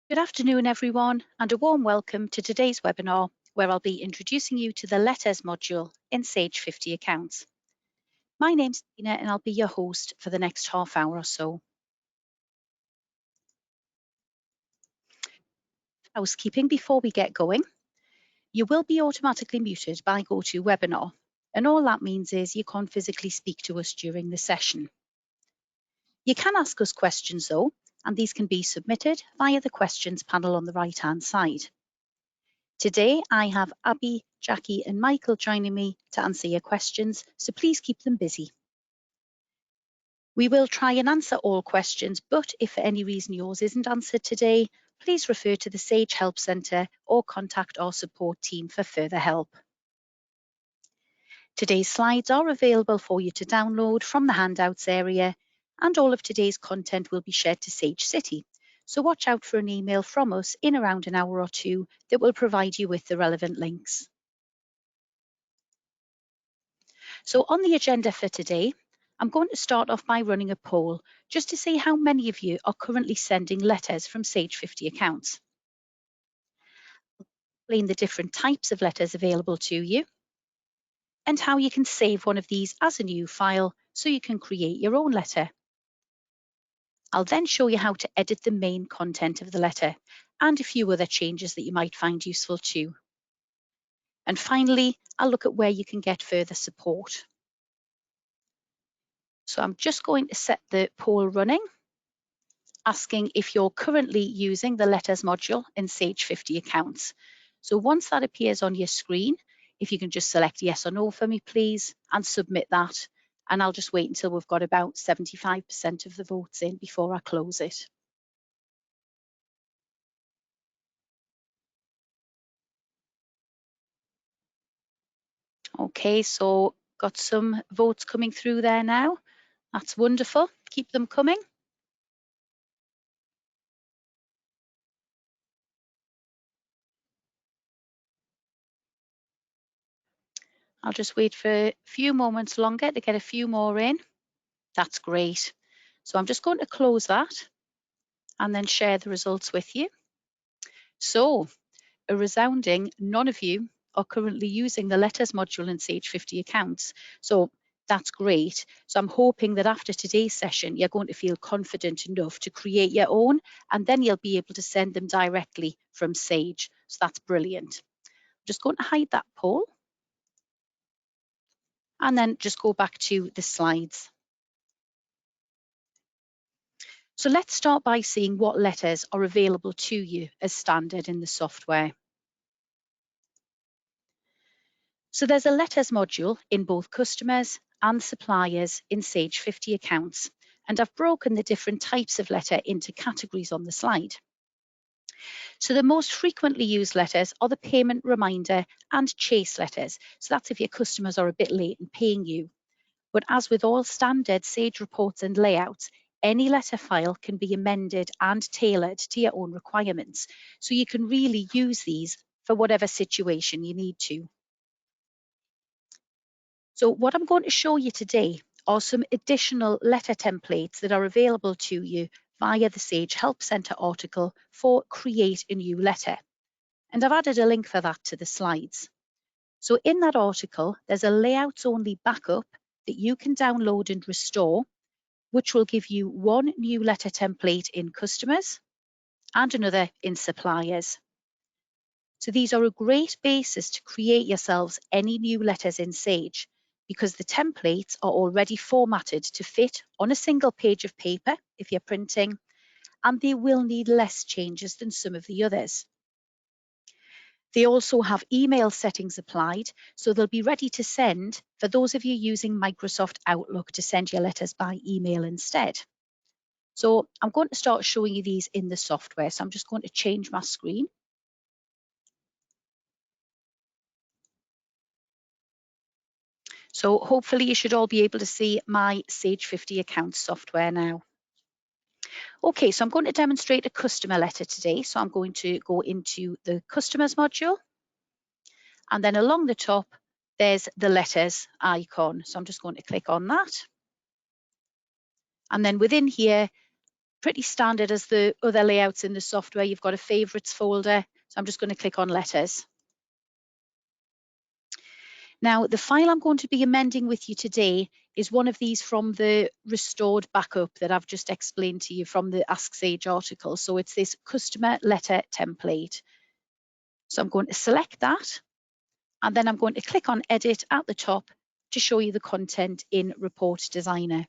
Good afternoon, everyone, and a warm welcome to today's webinar, where I'll be introducing you to the Letters module in Sage 50 Accounts. My name's Tina, and I'll be your host for the next half hour or so. Housekeeping before we get going. You will be automatically muted by GoToWebinar, and all that means is you can't physically speak to us during the session. You can ask us questions though, and these can be submitted via the questions panel on the right-hand side. Today, I have Abby, Jackie and Michael joining me to answer your questions, so please keep them busy. We will try and answer all questions, but if for any reason yours isn't answered today, please refer to the Sage Help Centre or contact our support team for further help. Today's slides are available for you to download from the handouts area, and all of today's content will be shared to Sage City. So watch out for an email from us in around an hour or two that will provide you with the relevant links. So on the agenda for today, I'm going to start off by running a poll just to see how many of you are currently sending letters from Sage 50 accounts. Explain the different types of letters available to you and how you can save one of these as a new file so you can create your own letter. I'll then show you how to edit the main content of the letter and a few other changes that you might find useful too. And finally, I'll look at where you can get further support. So I'm just going to set the poll running, asking if you're currently using the Letters module in Sage 50 accounts. So once that appears on your screen, if you can just select yes or no for me, please, and submit that. And I'll just wait until we've got about 75% of the votes in before I close it. Okay, so got some votes coming through there now. That's wonderful. Keep them coming. I'll just wait for a few moments longer to get a few more in. That's great. So I'm just going to close that and then share the results with you. So a resounding none of you are currently using the Letters module in Sage 50 accounts. So that's great. So I'm hoping that after today's session, you're going to feel confident enough to create your own, and then you'll be able to send them directly from Sage. So that's brilliant. I'm just going to hide that poll and then just go back to the slides. So let's start by seeing what letters are available to you as standard in the software. So there's a letters module in both customers and suppliers in Sage 50 accounts, and I've broken the different types of letter into categories on the slide. So the most frequently used letters are the payment reminder and chase letters. So that's if your customers are a bit late in paying you. But as with all standard Sage reports and layouts, any letter file can be amended and tailored to your own requirements. So you can really use these for whatever situation you need to. So what I'm going to show you today are some additional letter templates that are available to you via the Sage Help Centre article for Create a New Letter. And I've added a link for that to the slides. So in that article, there's a layouts only backup that you can download and restore, which will give you one new letter template in customers and another in suppliers. So these are a great basis to create yourselves any new letters in Sage, because the templates are already formatted to fit on a single page of paper if you're printing, and they will need less changes than some of the others. They also have email settings applied, so they'll be ready to send for those of you using Microsoft Outlook to send your letters by email instead. So I'm going to start showing you these in the software. So I'm just going to change my screen. So hopefully you should all be able to see my Sage 50 accounts software now. Okay, so I'm going to demonstrate a customer letter today. So I'm going to go into the customers module, and then along the top, there's the letters icon. So I'm just going to click on that. And then within here, pretty standard as the other layouts in the software. You've got a favorites folder. So I'm just going to click on letters. Now, the file I'm going to be amending with you today is one of these from the restored backup that I've just explained to you from the Ask Sage article. So it's this customer letter template. So I'm going to select that, and then I'm going to click on Edit at the top to show you the content in Report Designer.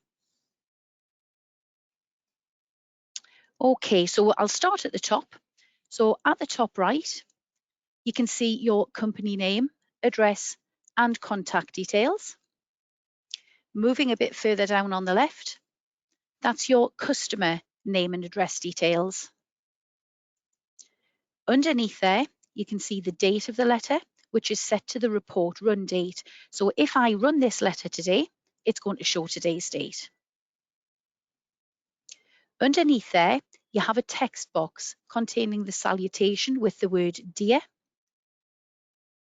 Okay, so I'll start at the top. So at the top right, you can see your company name, address, and contact details. Moving a bit further down on the left, that's your customer name and address details. Underneath there, you can see the date of the letter, which is set to the report run date. So if I run this letter today, it's going to show today's date. Underneath there, you have a text box containing the salutation with the word Dear.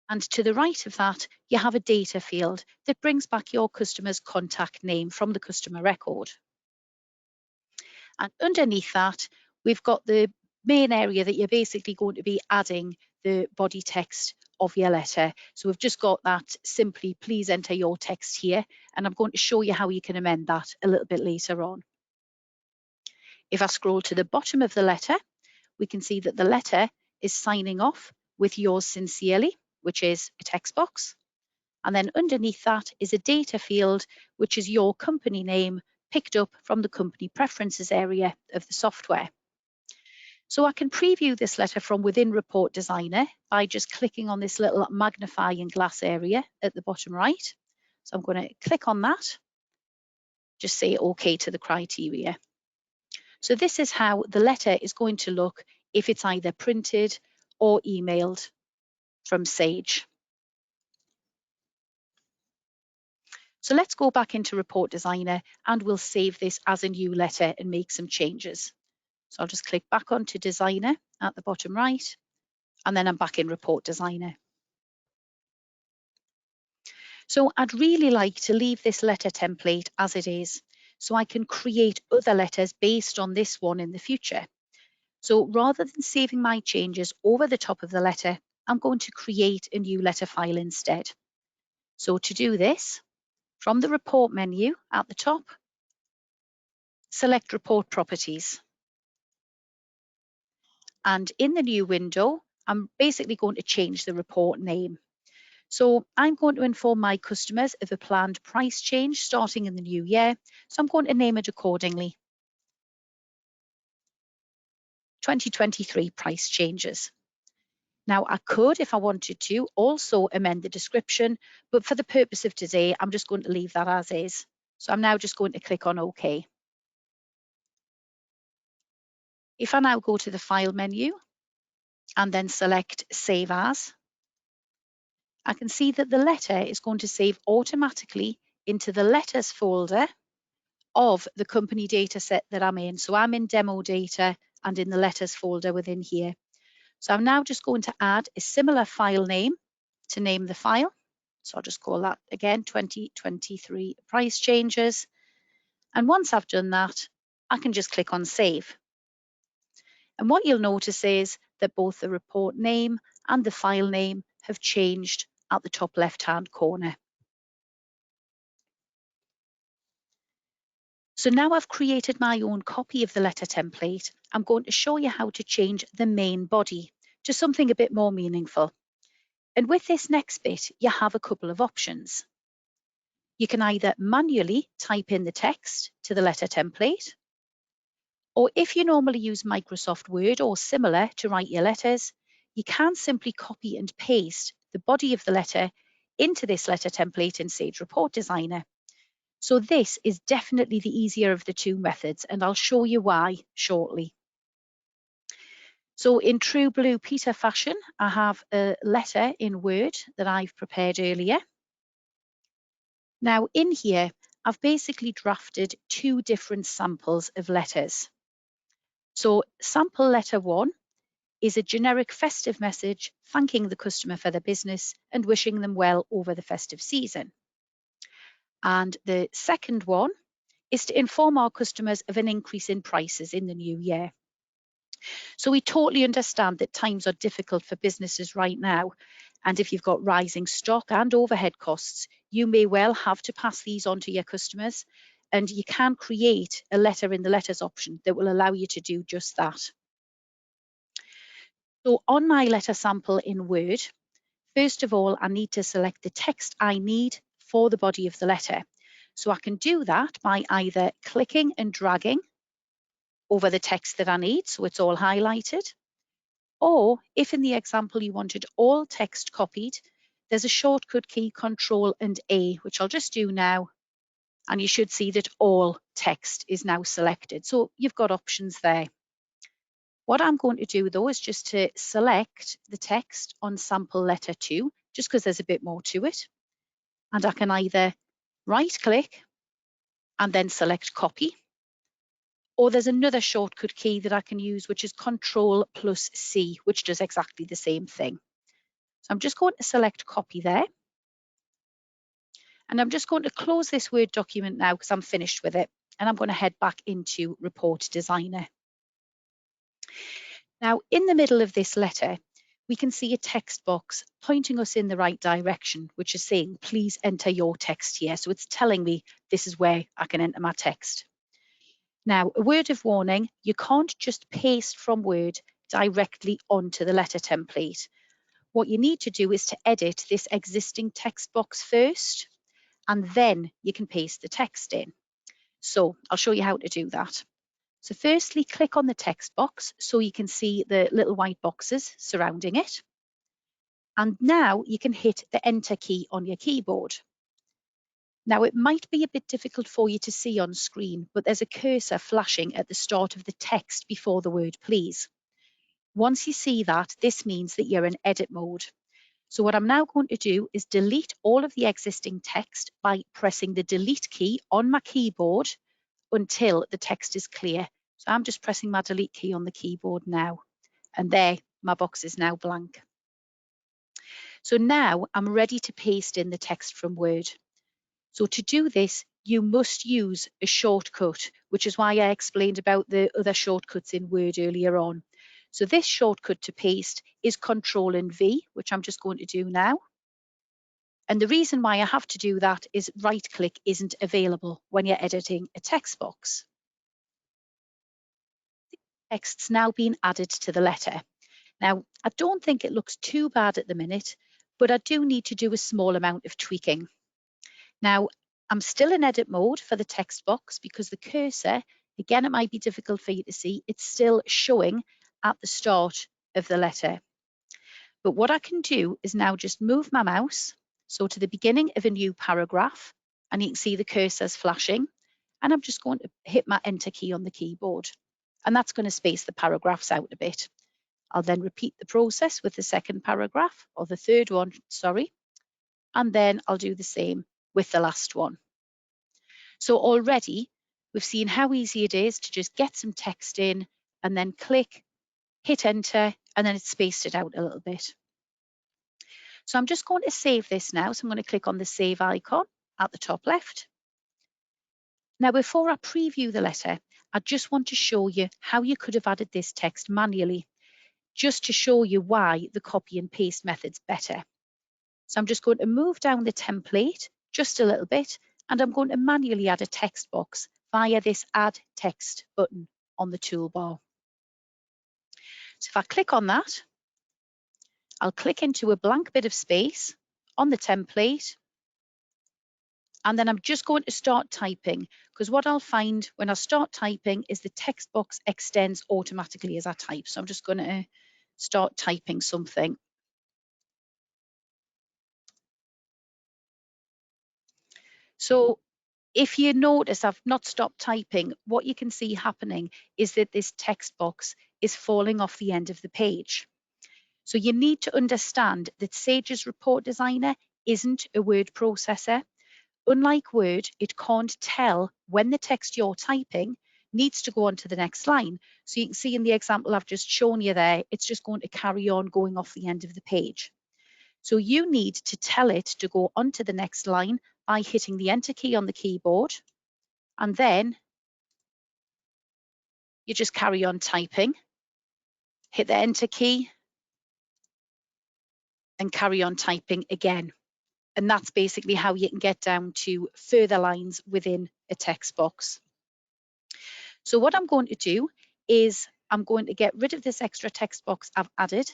And to the right of that, you have a data field that brings back your customer's contact name from the customer record. And underneath that, we've got the main area that you're basically going to be adding the body text of your letter. So we've just got that simply, please enter your text here. And I'm going to show you how you can amend that a little bit later on. If I scroll to the bottom of the letter, we can see that the letter is signing off with yours sincerely, which is a text box. And then underneath that is a data field, which is your company name picked up from the company preferences area of the software. So I can preview this letter from within Report Designer by just clicking on this little magnifying glass area at the bottom right. So I'm going to click on that, just say OK to the criteria. So this is how the letter is going to look if it's either printed or emailed from Sage. So let's go back into Report Designer and we'll save this as a new letter and make some changes. So I'll just click back onto Designer at the bottom right, and then I'm back in Report Designer. So I'd really like to leave this letter template as it is, so I can create other letters based on this one in the future. So rather than saving my changes over the top of the letter, I'm going to create a new letter file instead. So to do this, from the Report menu at the top, select Report Properties. And in the new window, I'm basically going to change the report name. So I'm going to inform my customers of a planned price change starting in the new year. So I'm going to name it accordingly. 2023 price changes. Now I could, if I wanted to, also amend the description, but for the purpose of today, I'm just going to leave that as is. So I'm now just going to click on OK. If I now go to the File menu and then select Save As, I can see that the letter is going to save automatically into the letters folder of the company data set that I'm in. So I'm in demo data and in the letters folder within here. So I'm now just going to add a similar file name to name the file. So I'll just call that again 2023 price changes. And once I've done that, I can just click on save. And what you'll notice is that both the report name and the file name have changed at the top left-hand corner. So now I've created my own copy of the letter template, I'm going to show you how to change the main body to something a bit more meaningful. And with this next bit, you have a couple of options. You can either manually type in the text to the letter template, or if you normally use Microsoft Word or similar to write your letters, you can simply copy and paste the body of the letter into this letter template in Sage Report Designer. So this is definitely the easier of the two methods, and I'll show you why shortly. So in true Blue Peter fashion, I have a letter in Word that I've prepared earlier. Now in here, I've basically drafted two different samples of letters. So sample letter 1 is a generic festive message thanking the customer for their business and wishing them well over the festive season. And the second one is to inform our customers of an increase in prices in the new year. So we totally understand that times are difficult for businesses right now. And if you've got rising stock and overhead costs, you may well have to pass these on to your customers. And you can create a letter in the letters option that will allow you to do just that. So on my letter sample in Word, first of all, I need to select the text I need for the body of the letter. So I can do that by either clicking and dragging over the text that I need, so it's all highlighted. Or if in the example you wanted all text copied, there's a shortcut key, Control and A, which I'll just do now. And you should see that all text is now selected. So you've got options there. What I'm going to do though is just to select the text on sample letter 2, just because there's a bit more to it. And I can either right click and then select copy, or there's another shortcut key that I can use, which is Control plus C, which does exactly the same thing. So I'm just going to select copy there. And I'm just going to close this Word document now because I'm finished with it. And I'm going to head back into Report Designer. Now, in the middle of this letter, we can see a text box pointing us in the right direction, which is saying, please enter your text here. So it's telling me this is where I can enter my text. Now, a word of warning, you can't just paste from Word directly onto the letter template. What you need to do is to edit this existing text box first, and then you can paste the text in. So I'll show you how to do that. So firstly, click on the text box so you can see the little white boxes surrounding it. And now you can hit the Enter key on your keyboard. Now, it might be a bit difficult for you to see on screen, but there's a cursor flashing at the start of the text before the word please. Once you see that, this means that you're in edit mode. So what I'm now going to do is delete all of the existing text by pressing the delete key on my keyboard until the text is clear. So I'm just pressing my delete key on the keyboard now. And there, my box is now blank. So now I'm ready to paste in the text from Word. So to do this, you must use a shortcut, which is why I explained about the other shortcuts in Word earlier on. So this shortcut to paste is Control and V, which I'm just going to do now. And the reason why I have to do that is right click isn't available when you're editing a text box. The text's now been added to the letter. Now, I don't think it looks too bad at the minute, but I do need to do a small amount of tweaking. Now, I'm still in edit mode for the text box because the cursor, again, it might be difficult for you to see, it's still showing at the start of the letter. But what I can do is now just move my mouse, so to the beginning of a new paragraph, and you can see the cursor's flashing, and I'm just going to hit my Enter key on the keyboard, and that's going to space the paragraphs out a bit. I'll then repeat the process with the second paragraph, or the third one, sorry, and then I'll do the same with the last one. So already we've seen how easy it is to just get some text in and then click, hit enter, and then it's spaced it out a little bit. So I'm just going to save this now. So I'm going to click on the save icon at the top left. Now, before I preview the letter, I just want to show you how you could have added this text manually, just to show you why the copy and paste method's better. So I'm just going to move down the template just a little bit, and I'm going to manually add a text box via this Add Text button on the toolbar. So if I click on that, I'll click into a blank bit of space on the template, and then I'm just going to start typing, because what I'll find when I start typing is the text box extends automatically as I type. So I'm just going to start typing something. So if you notice I've not stopped typing, what you can see happening is that this text box is falling off the end of the page. So you need to understand that Sage's Report Designer isn't a word processor. Unlike Word, it can't tell when the text you're typing needs to go on to the next line. So you can see in the example I've just shown you there, it's just going to carry on going off the end of the page. So you need to tell it to go on to the next line by hitting the Enter key on the keyboard and then you just carry on typing, hit the enter key and carry on typing again. And that's basically how you can get down to further lines within a text box. So what I'm going to do is I'm going to get rid of this extra text box I've added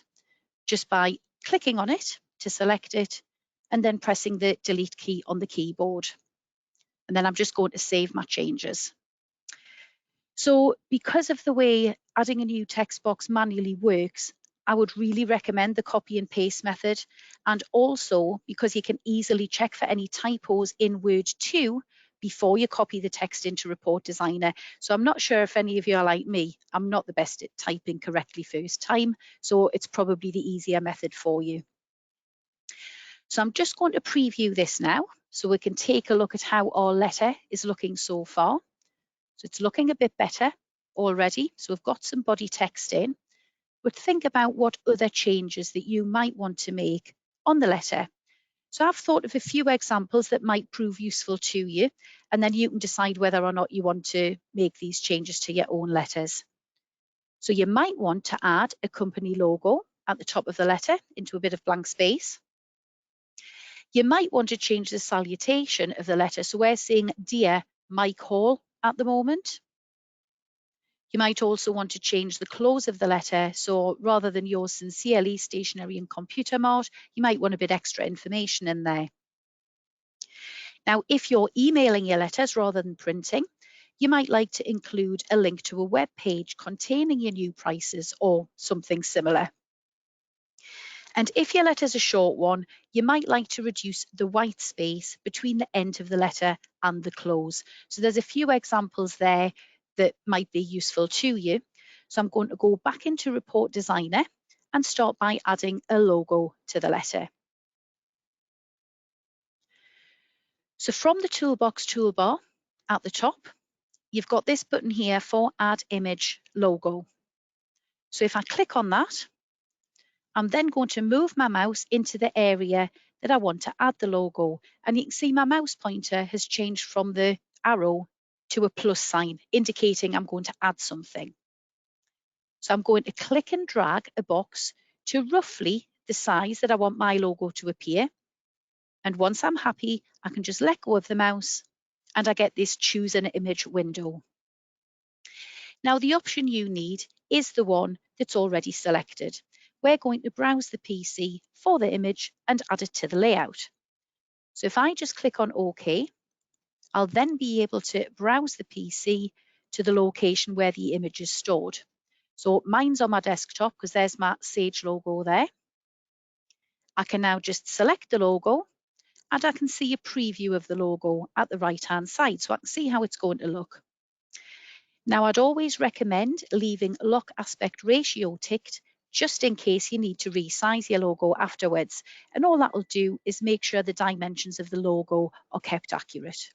just by clicking on it to select it and then pressing the delete key on the keyboard. And then I'm just going to save my changes. So because of the way adding a new text box manually works, I would really recommend the copy and paste method. And also because you can easily check for any typos in Word 2 before you copy the text into Report Designer. So I'm not sure if any of you are like me. I'm not the best at typing correctly first time, so it's probably the easier method for you. So I'm just going to preview this now so we can take a look at how our letter is looking so far. So it's looking a bit better already. So we've got some body text in, but think about what other changes that you might want to make on the letter. So I've thought of a few examples that might prove useful to you, and then you can decide whether or not you want to make these changes to your own letters. So you might want to add a company logo at the top of the letter into a bit of blank space. You might want to change the salutation of the letter. So we're saying Dear Mike Hall at the moment. You might also want to change the close of the letter. So rather than yours sincerely, stationery and computer mart, you might want a bit extra information in there. Now, if you're emailing your letters rather than printing, you might like to include a link to a web page containing your new prices or something similar. And if your letter's a short one, you might like to reduce the white space between the end of the letter and the close. So there's a few examples there that might be useful to you. So I'm going to go back into Report Designer and start by adding a logo to the letter. So from the Toolbox toolbar at the top, you've got this button here for Add Image Logo. So if I click on that, I'm then going to move my mouse into the area that I want to add the logo. And you can see my mouse pointer has changed from the arrow to a plus sign, indicating I'm going to add something. So I'm going to click and drag a box to roughly the size that I want my logo to appear. And once I'm happy, I can just let go of the mouse and I get this Choose an Image window. Now the option you need is the one that's already selected. We're going to browse the PC for the image and add it to the layout. So if I just click on OK, I'll then be able to browse the PC to the location where the image is stored. So mine's on my desktop because there's my Sage logo there. I can now just select the logo and I can see a preview of the logo at the right-hand side, so I can see how it's going to look. Now, I'd always recommend leaving lock aspect ratio ticked just in case you need to resize your logo afterwards. And all that will do is make sure the dimensions of the logo are kept accurate.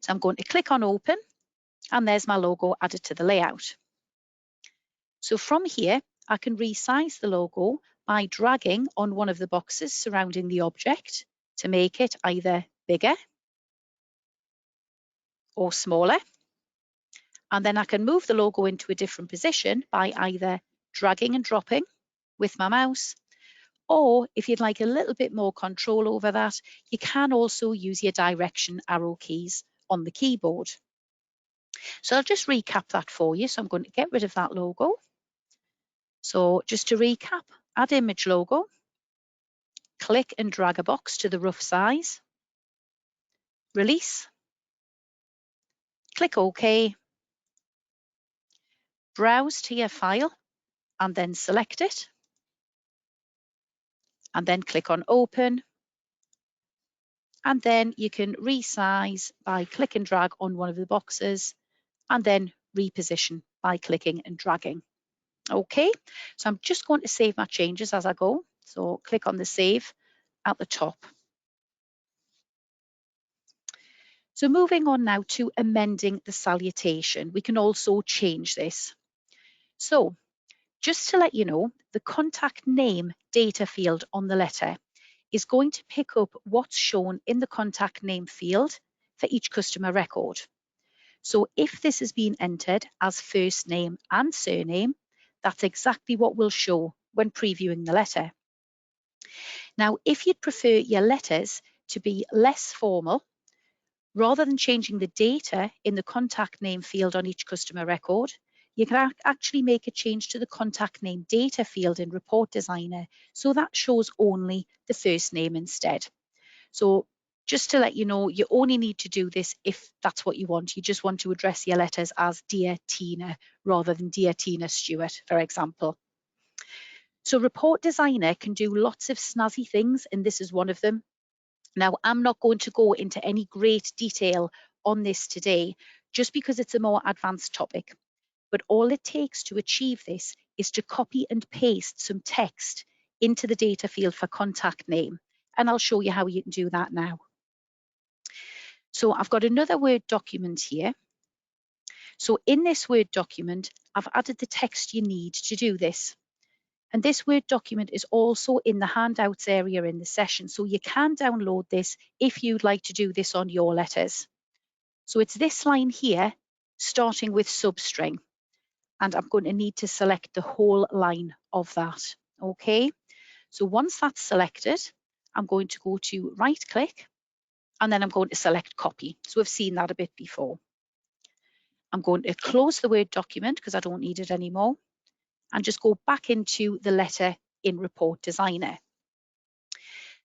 So I'm going to click on Open, and there's my logo added to the layout. So from here, I can resize the logo by dragging on one of the boxes surrounding the object to make it either bigger or smaller. And then I can move the logo into a different position by either dragging and dropping with my mouse, or if you'd like a little bit more control over that, you can also use your direction arrow keys on the keyboard. So I'll just recap that for you. So I'm going to get rid of that logo. So just to recap, add image logo, click and drag a box to the rough size, release, click OK, browse to your file and then select it, and then click on Open. And then you can resize by click and drag on one of the boxes and then reposition by clicking and dragging. Okay, so I'm just going to save my changes as I go. So click on the save at the top. So moving on now to amending the salutation, we can also change this. So just to let you know, the contact name data field on the letter is going to pick up what's shown in the contact name field for each customer record. So if this has been entered as first name and surname, that's exactly what we'll show when previewing the letter. Now, if you'd prefer your letters to be less formal, rather than changing the data in the contact name field on each customer record, you can actually make a change to the contact name data field in Report Designer, so that shows only the first name instead. So just to let you know, you only need to do this if that's what you want. You just want to address your letters as Dear Tina rather than Dear Tina Stewart, for example. So Report Designer can do lots of snazzy things, and this is one of them. Now, I'm not going to go into any great detail on this today, just because it's a more advanced topic. But all it takes to achieve this is to copy and paste some text into the data field for contact name. And I'll show you how you can do that now. So I've got another Word document here. So in this Word document, I've added the text you need to do this. And this Word document is also in the handouts area in the session, so you can download this if you'd like to do this on your letters. So it's this line here, starting with substring, and I'm going to need to select the whole line of that, okay? So once that's selected, I'm going to go to right click, and then I'm going to select copy. So we've seen that a bit before. I'm going to close the Word document because I don't need it anymore, and just go back into the letter in Report Designer.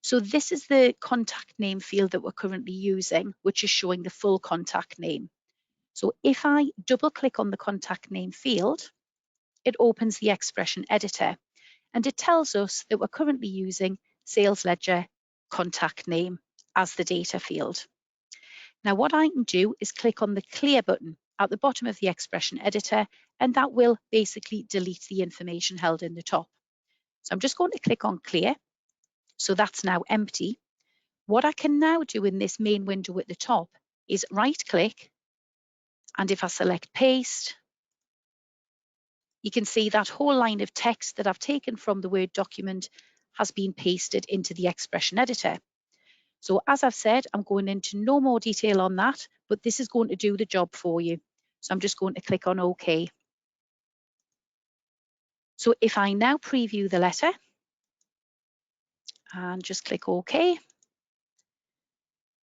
So this is the contact name field that we're currently using, which is showing the full contact name. So if I double click on the contact name field, it opens the expression editor, and it tells us that we're currently using sales ledger contact name as the data field. Now what I can do is click on the clear button at the bottom of the expression editor, and that will basically delete the information held in the top. So I'm just going to click on clear. So that's now empty. What I can now do in this main window at the top is right click, and if I select paste, you can see that whole line of text that I've taken from the Word document has been pasted into the expression editor. So as I've said, I'm going into no more detail on that, but this is going to do the job for you. So I'm just going to click on OK. So if I now preview the letter and just click OK,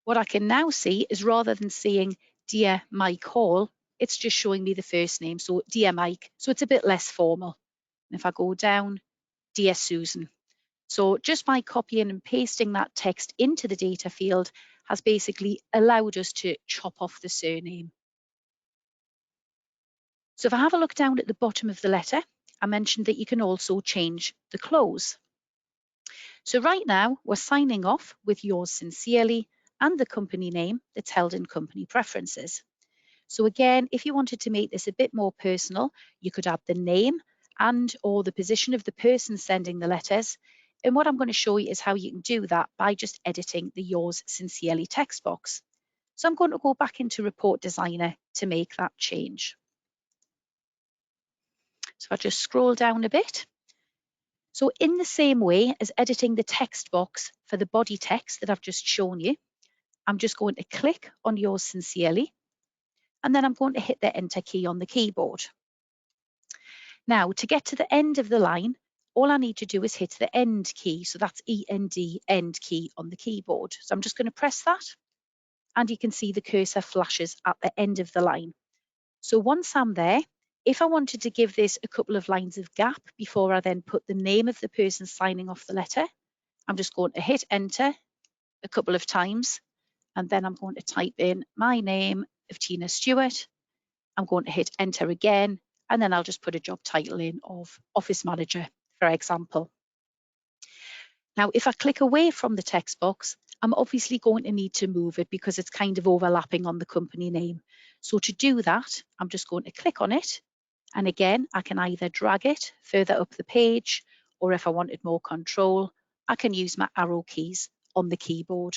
what I can now see is, rather than seeing Dear Mike Hall, it's just showing me the first name, so Dear Mike. So it's a bit less formal. And if I go down, Dear Susan. So just by copying and pasting that text into the data field has basically allowed us to chop off the surname. So if I have a look down at the bottom of the letter, I mentioned that you can also change the close. So right now we're signing off with yours sincerely and the company name that's held in company preferences. So again, if you wanted to make this a bit more personal, you could add the name and or the position of the person sending the letters. And what I'm going to show you is how you can do that by just editing the yours sincerely text box. So I'm going to go back into Report Designer to make that change. So if I just scroll down a bit. So in the same way as editing the text box for the body text that I've just shown you, I'm just going to click on yours sincerely, and then I'm going to hit the enter key on the keyboard. Now, to get to the end of the line, all I need to do is hit the end key. So that's END, end key on the keyboard. So I'm just going to press that, and you can see the cursor flashes at the end of the line. So once I'm there, if I wanted to give this a couple of lines of gap before I then put the name of the person signing off the letter, I'm just going to hit enter a couple of times, and then I'm going to type in my name of Tina Stewart. I'm going to hit enter again, and then I'll just put a job title in of office manager, for example. Now, if I click away from the text box, I'm obviously going to need to move it because it's kind of overlapping on the company name. So to do that, I'm just going to click on it. And again, I can either drag it further up the page, or if I wanted more control, I can use my arrow keys on the keyboard.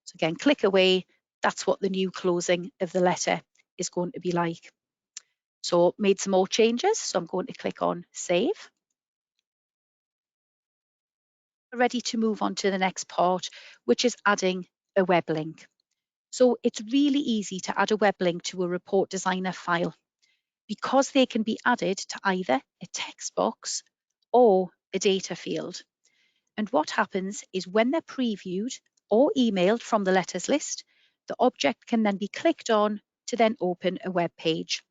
So again, click away. That's what the new closing of the letter is going to be like. So made some more changes. So I'm going to click on save. Ready to move on to the next part, which is adding a web link. So it's really easy to add a web link to a report designer file because they can be added to either a text box or a data field. And what happens is when they're previewed or emailed from the letters list, the object can then be clicked on to then open a web page.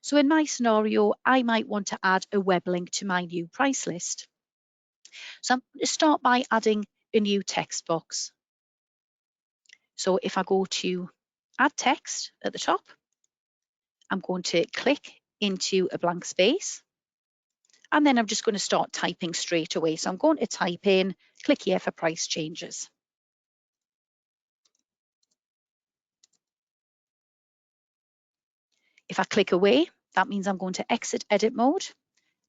So in my scenario, I might want to add a web link to my new price list. So I'm going to start by adding a new text box. So if I go to add text at the top, I'm going to click into a blank space. And then I'm just going to start typing straight away. So I'm going to type in, click here for price changes. If I click away, that means I'm going to exit edit mode.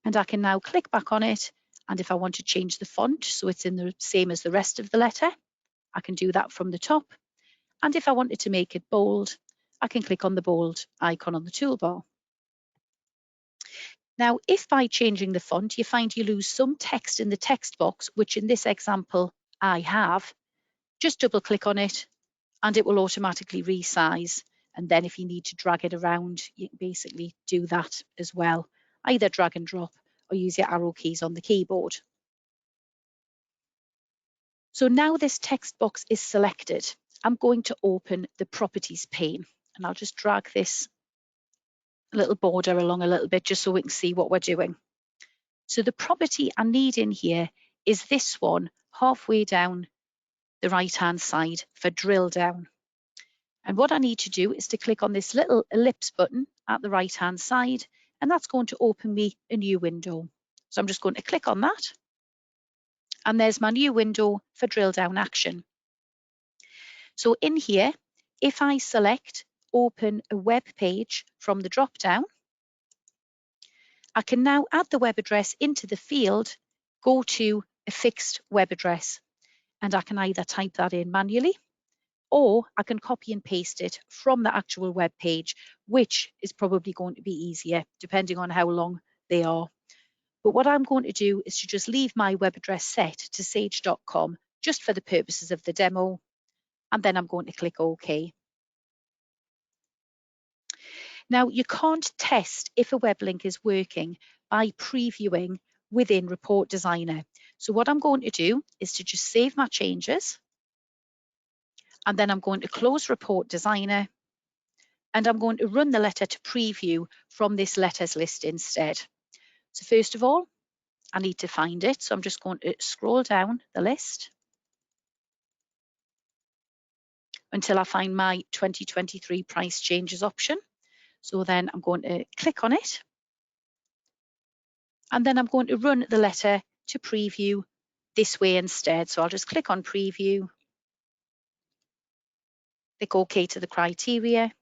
And I can now click back on it. And if I want to change the font so it's in the same as the rest of the letter, I can do that from the top. And if I wanted to make it bold, I can click on the bold icon on the toolbar. Now, if by changing the font you find you lose some text in the text box, which in this example I have, just double click on it and it will automatically resize. And then if you need to drag it around, you can basically do that as well. Either drag and drop or use your arrow keys on the keyboard. So now this text box is selected, I'm going to open the properties pane and I'll just drag this little border along a little bit just so we can see what we're doing. So the property I need in here is this one halfway down the right hand side for drill down. And what I need to do is to click on this little ellipse button at the right hand side, and that's going to open me a new window. So I'm just going to click on that. And there's my new window for drill down action. So in here, if I select open a web page from the drop down, I can now add the web address into the field, go to a fixed web address, and I can either type that in manually or I can copy and paste it from the actual web page, which is probably going to be easier depending on how long they are. But what I'm going to do is to just leave my web address set to sage.com just for the purposes of the demo, and then I'm going to click OK. Now, you can't test if a web link is working by previewing within Report Designer. So what I'm going to do is to just save my changes, and then I'm going to close Report Designer, and I'm going to run the letter to preview from this letters list instead. So first of all, I need to find it. So I'm just going to scroll down the list until I find my 2023 price changes option. So then I'm going to click on it. And then I'm going to run the letter to preview this way instead. So I'll just click on preview, click OK to the criteria.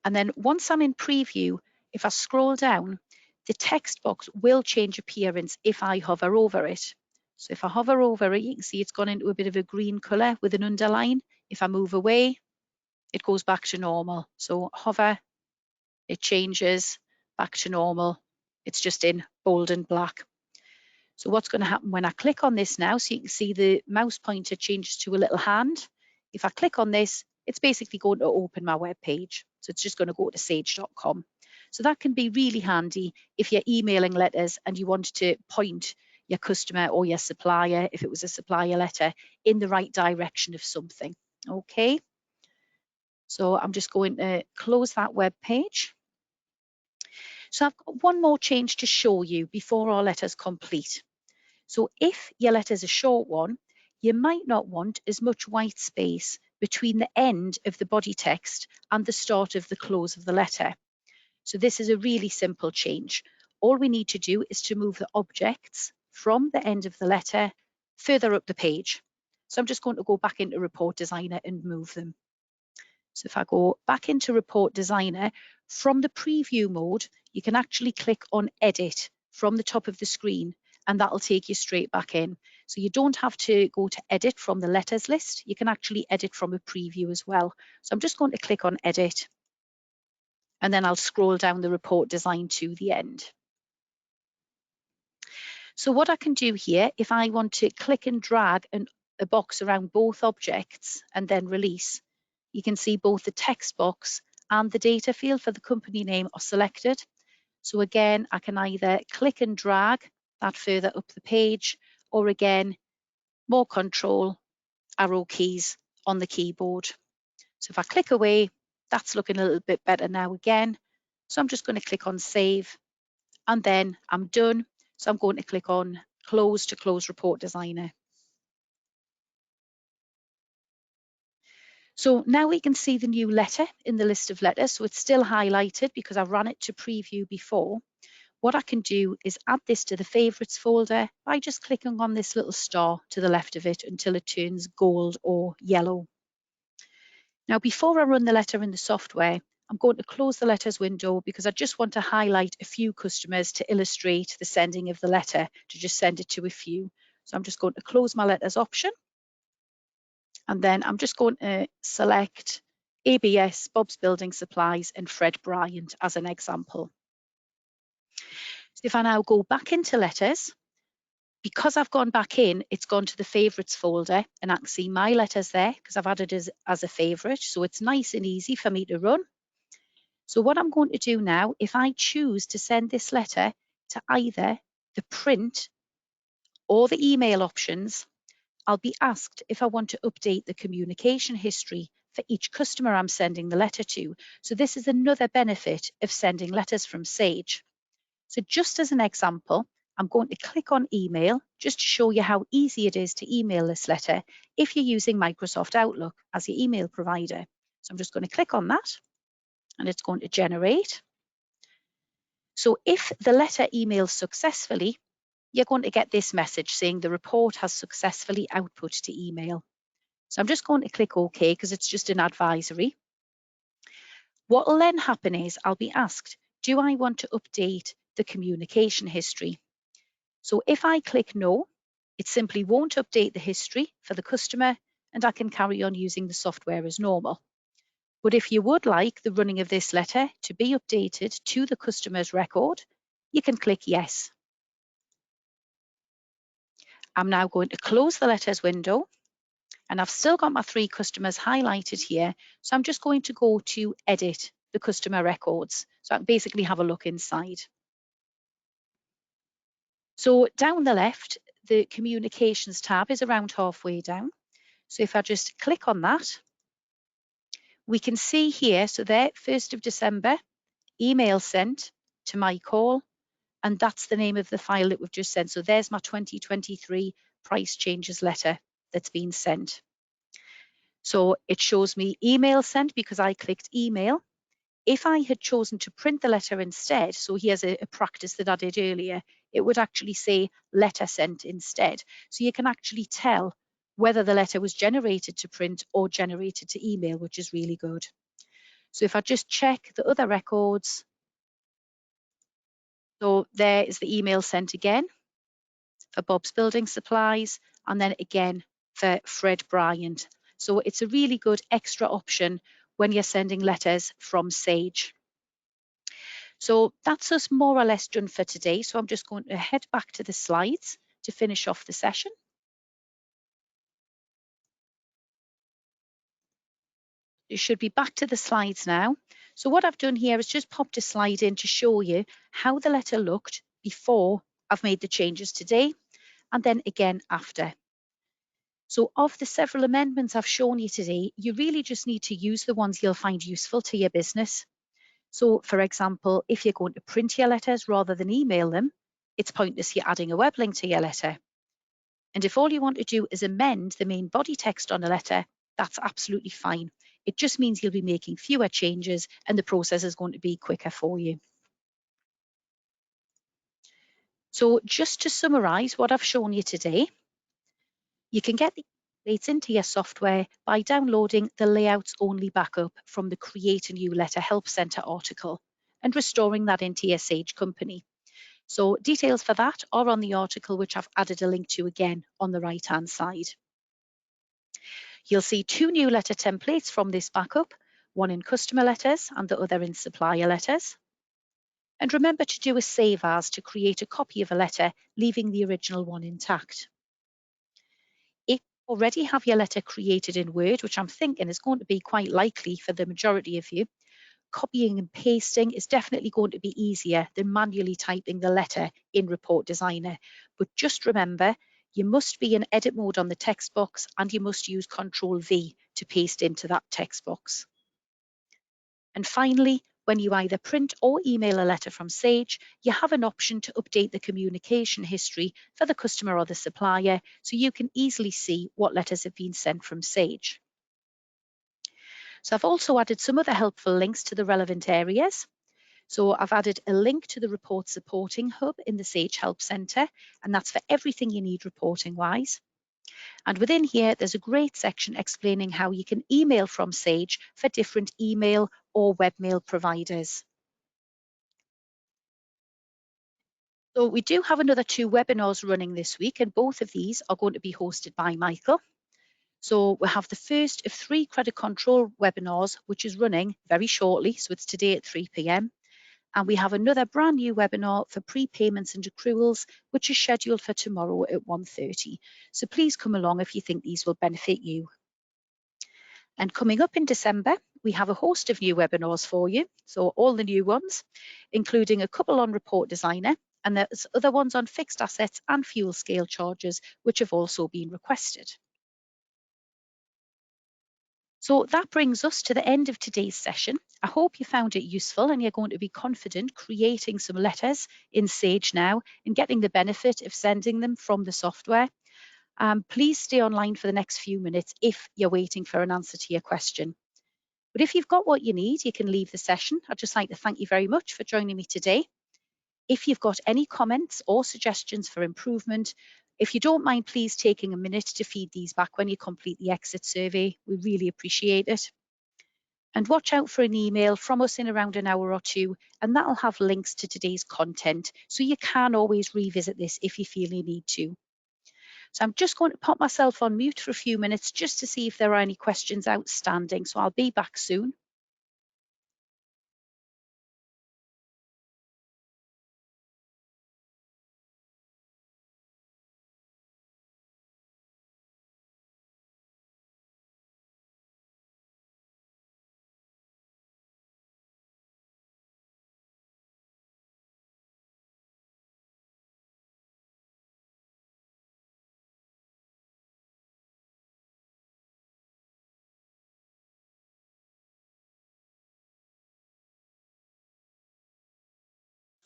And then once I'm in preview, if I scroll down, the text box will change appearance if I hover over it. So if I hover over it, you can see it's gone into a bit of a green colour with an underline. If I move away, it goes back to normal. So hover, it changes back to normal. It's just in bold and black. So what's going to happen when I click on this now, so you can see the mouse pointer changes to a little hand. If I click on this, it's basically going to open my web page. So it's just going to go to sage.com. So that can be really handy if you're emailing letters and you want to point your customer or your supplier, if it was a supplier letter, in the right direction of something. Okay. So I'm just going to close that web page. So I've got one more change to show you before our letter's complete. So if your letter's a short one, you might not want as much white space between the end of the body text and the start of the close of the letter. So this is a really simple change. All we need to do is to move the objects from the end of the letter further up the page. So I'm just going to go back into Report Designer and move them. So if I go back into Report Designer, from the preview mode, you can actually click on Edit from the top of the screen, and that'll take you straight back in. So you don't have to go to Edit from the letters list. You can actually edit from a preview as well. So I'm just going to click on Edit, and then I'll scroll down the report design to the end. So what I can do here, if I want to click and drag an a box around both objects and then release, you can see both the text box and the data field for the company name are selected. So again, I can either click and drag that further up the page, or again, more control, arrow keys on the keyboard. So if I click away, that's looking a little bit better now again. So I'm just going to click on save, and then I'm done. So I'm going to click on close to close Report Designer. So now we can see the new letter in the list of letters. So it's still highlighted because I ran it to preview before. What I can do is add this to the favorites folder by just clicking on this little star to the left of it until it turns gold or yellow. Now, before I run the letter in the software, I'm going to close the letters window because I just want to highlight a few customers to illustrate the sending of the letter, to just send it to a few. So I'm just going to close my letters option. And then I'm just going to select ABS, Bob's Building Supplies, and Fred Bryant as an example. So if I now go back into letters, because I've gone back in, it's gone to the favorites folder, and I can see my letters there because I've added it as a favorite. So it's nice and easy for me to run. So what I'm going to do now, if I choose to send this letter to either the print or the email options, I'll be asked if I want to update the communication history for each customer I'm sending the letter to. So this is another benefit of sending letters from Sage. So just as an example, I'm going to click on email just to show you how easy it is to email this letter if you're using Microsoft Outlook as your email provider. So I'm just going to click on that, and it's going to generate. So if the letter emails successfully, you're going to get this message saying the report has successfully output to email. So I'm just going to click OK because it's just an advisory. What will then happen is I'll be asked, do I want to update the communication history? So if I click no, it simply won't update the history for the customer, and I can carry on using the software as normal. But if you would like the running of this letter to be updated to the customer's record, you can click yes. I'm now going to close the letters window, and I've still got my 3 customers highlighted here. So I'm just going to go to edit the customer records. So I can basically have a look inside. So down the left, the communications tab is around halfway down. So if I just click on that, we can see here, so there, 1st of December, email sent to my call, and that's the name of the file that we've just sent. So there's my 2023 price changes letter that's been sent. So it shows me email sent because I clicked email. If I had chosen to print the letter instead, so here's a practice that I did earlier, it would actually say letter sent instead. So you can actually tell whether the letter was generated to print or generated to email, which is really good. So if I just check the other records, so there is the email sent again for Bob's Building Supplies, and then again for Fred Bryant. So it's a really good extra option when you're sending letters from Sage. So that's us more or less done for today. So I'm just going to head back to the slides to finish off the session. You should be back to the slides now. So what I've done here is just popped a slide in to show you how the letter looked before I've made the changes today, and then again after. So of the several amendments I've shown you today, you really just need to use the ones you'll find useful to your business. So for example, if you're going to print your letters rather than email them, it's pointless you adding a web link to your letter. And if all you want to do is amend the main body text on a letter, that's absolutely fine. It just means you'll be making fewer changes and the process is going to be quicker for you. So just to summarise what I've shown you today, you can get the updates into your software by downloading the Layouts Only backup from the Create a New Letter Help Centre article and restoring that into your Sage company. So details for that are on the article, which I've added a link to again on the right-hand side. You'll see 2 new letter templates from this backup, one in customer letters and the other in supplier letters. And remember to do a save as to create a copy of a letter, leaving the original one intact. If already have your letter created in Word, which I'm thinking is going to be quite likely for the majority of you, copying and pasting is definitely going to be easier than manually typing the letter in Report Designer. But just remember, you must be in edit mode on the text box and you must use Control V to paste into that text box. And finally, when you either print or email a letter from Sage, you have an option to update the communication history for the customer or the supplier so you can easily see what letters have been sent from Sage. So I've also added some other helpful links to the relevant areas. So I've added a link to the Report Supporting Hub in the Sage Help Centre, and that's for everything you need reporting wise. And within here, there's a great section explaining how you can email from Sage for different email or webmail providers. So we do have another 2 webinars running this week, and both of these are going to be hosted by Michael. So we have the first of 3 credit control webinars, which is running very shortly. So it's today at 3 p.m. And we have another brand new webinar for prepayments and accruals, which is scheduled for tomorrow at 1:30. So please come along if you think these will benefit you. And coming up in December, we have a host of new webinars for you. So all the new ones, including a couple on Report Designer, and there's other ones on fixed assets and fuel scale charges, which have also been requested. So that brings us to the end of today's session. I hope you found it useful and you're going to be confident creating some letters in Sage now and getting the benefit of sending them from the software. Please stay online for the next few minutes if you're waiting for an answer to your question. But if you've got what you need, you can leave the session. I'd just like to thank you very much for joining me today. If you've got any comments or suggestions for improvement, if you don't mind, please taking a minute to feed these back when you complete the exit survey. We really appreciate it. And watch out for an email from us in around an hour or 2, and that'll have links to today's content, so you can always revisit this if you feel you need to. So I'm just going to pop myself on mute for a few minutes just to see if there are any questions outstanding. So I'll be back soon.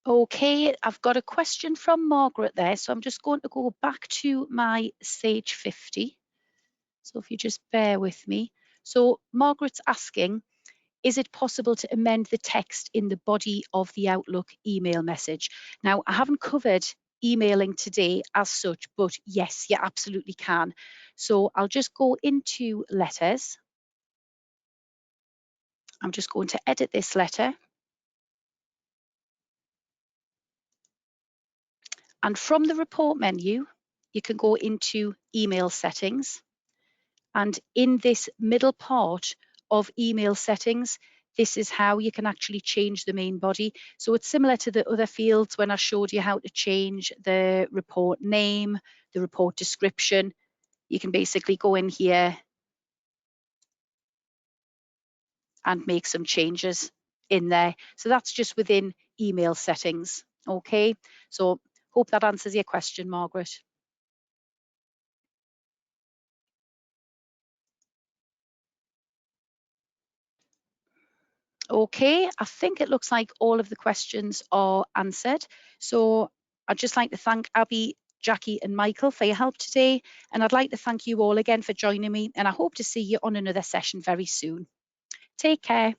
Okay, I've got a question from Margaret there. So I'm just going to go back to my Sage 50. So if you just bear with me. So Margaret's asking, is it possible to amend the text in the body of the Outlook email message? Now, I haven't covered emailing today as such, but yes, you absolutely can. So I'll just go into letters. I'm just going to edit this letter. And from the report menu, you can go into email settings. And in this middle part of email settings, this is how you can actually change the main body. So it's similar to the other fields when I showed you how to change the report name, the report description. You can basically go in here and make some changes in there. So that's just within email settings. Okay, so hope that answers your question, Margaret. Okay, I think it looks like all of the questions are answered. So I'd just like to thank Abby, Jackie and Michael for your help today. And I'd like to thank you all again for joining me. And I hope to see you on another session very soon. Take care.